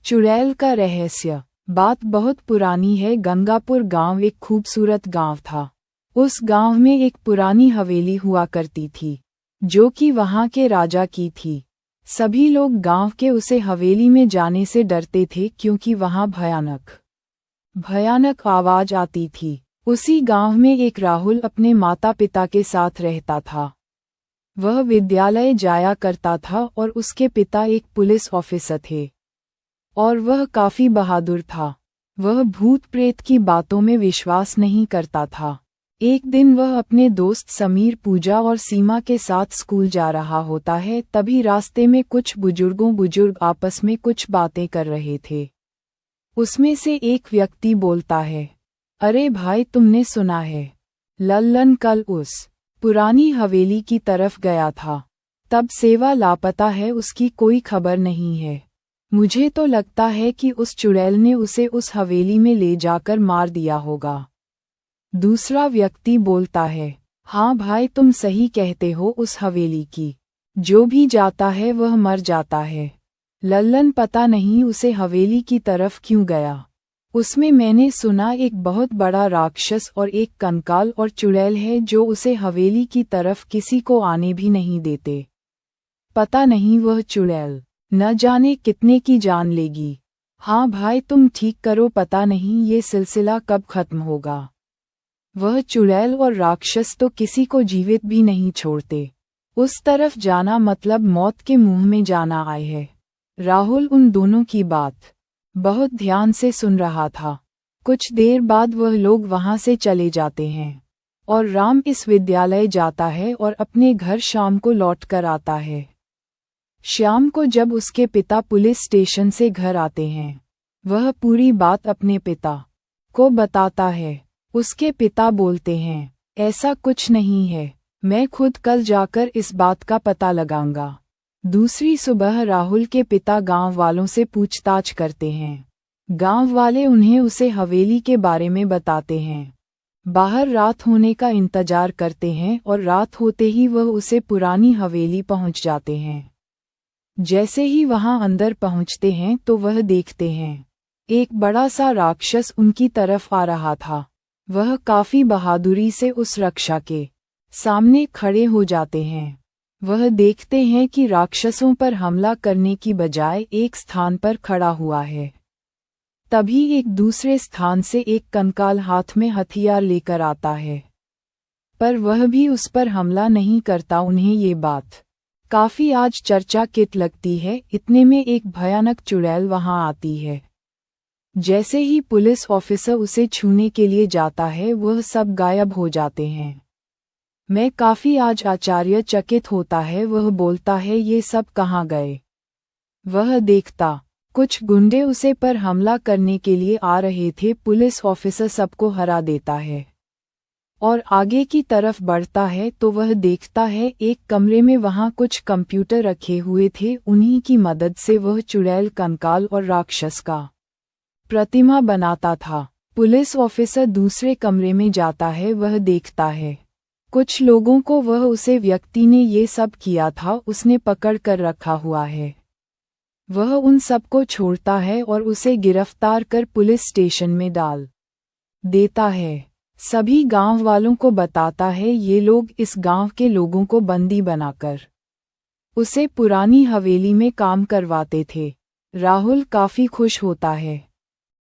चुड़ैल का रहस्य। बात बहुत पुरानी है। गंगापुर गांव एक खूबसूरत गांव था। उस गांव में एक पुरानी हवेली हुआ करती थी, जो कि वहां के राजा की थी। सभी लोग गांव के उसे हवेली में जाने से डरते थे, क्योंकि वहां भयानक आवाज आती थी। उसी गांव में एक राहुल अपने माता पिता के साथ रहता था। वह विद्यालय जाया करता था और उसके पिता एक पुलिस ऑफिसर थे और वह काफी बहादुर था। वह भूत प्रेत की बातों में विश्वास नहीं करता था। एक दिन वह अपने दोस्त समीर, पूजा और सीमा के साथ स्कूल जा रहा होता है। तभी रास्ते में कुछ बुजुर्ग आपस में कुछ बातें कर रहे थे। उसमें से एक व्यक्ति बोलता है, अरे भाई, तुमने सुना है लल्लन कल उस पुरानी हवेली की तरफ गया था। तब सेवा लापता है, उसकी कोई खबर नहीं है। मुझे तो लगता है कि उस चुड़ैल ने उसे उस हवेली में ले जाकर मार दिया होगा। दूसरा व्यक्ति बोलता है, हाँ भाई, तुम सही कहते हो। उस हवेली की जो भी जाता है वह मर जाता है। लल्लन पता नहीं उसे हवेली की तरफ क्यों गया। उसमें मैंने सुना एक बहुत बड़ा राक्षस और एक कंकाल और चुड़ैल है, जो उसे हवेली की तरफ किसी को आने भी नहीं देते। पता नहीं वह चुड़ैल न जाने कितने की जान लेगी। हाँ भाई, तुम ठीक करो, पता नहीं ये सिलसिला कब खत्म होगा। वह चुड़ैल और राक्षस तो किसी को जीवित भी नहीं छोड़ते। उस तरफ जाना मतलब मौत के मुंह में जाना आए है। राहुल उन दोनों की बात बहुत ध्यान से सुन रहा था। कुछ देर बाद वह लोग वहां से चले जाते हैं और राम इस विद्यालय जाता है और अपने घर शाम को लौट कर आता है। शाम को जब उसके पिता पुलिस स्टेशन से घर आते हैं, वह पूरी बात अपने पिता को बताता है। उसके पिता बोलते हैं, ऐसा कुछ नहीं है, मैं खुद कल जाकर इस बात का पता लगाऊंगा। दूसरी सुबह राहुल के पिता गांव वालों से पूछताछ करते हैं। गांव वाले उन्हें उसे हवेली के बारे में बताते हैं। बाहर रात होने का इंतजार करते हैं और रात होते ही वह उसे पुरानी हवेली पहुंच जाते हैं। जैसे ही वहां अंदर पहुंचते हैं तो वह देखते हैं एक बड़ा सा राक्षस उनकी तरफ आ रहा था। वह काफी बहादुरी से उस रक्षा के सामने खड़े हो जाते हैं। वह देखते हैं कि राक्षसों पर हमला करने की बजाय एक स्थान पर खड़ा हुआ है। तभी एक दूसरे स्थान से एक कंकाल हाथ में हथियार लेकर आता है, पर वह भी उस पर हमला नहीं करता। उन्हें ये बात काफी आज चर्चा किट लगती है। इतने में एक भयानक चुड़ैल वहां आती है। जैसे ही पुलिस ऑफिसर उसे छूने के लिए जाता है, वह सब गायब हो जाते हैं। मैं काफी आज आश्चर्यचकित होता है। वह बोलता है, ये सब कहाँ गए। वह देखता कुछ गुंडे उसे पर हमला करने के लिए आ रहे थे। पुलिस ऑफिसर सबको हरा देता है और आगे की तरफ बढ़ता है तो वह देखता है एक कमरे में वहां कुछ कंप्यूटर रखे हुए थे। उन्हीं की मदद से वह चुड़ैल, कंकाल और राक्षस का प्रतिमा बनाता था। पुलिस ऑफिसर दूसरे कमरे में जाता है। वह देखता है कुछ लोगों को वह उसे व्यक्ति ने ये सब किया था उसने पकड़ कर रखा हुआ है। वह उन सबको छोड़ता है और उसे गिरफ्तार कर पुलिस स्टेशन में डाल देता है। सभी गांव वालों को बताता है। ये लोग इस गांव के लोगों को बंदी बनाकर उसे पुरानी हवेली में काम करवाते थे। राहुल काफी खुश होता है।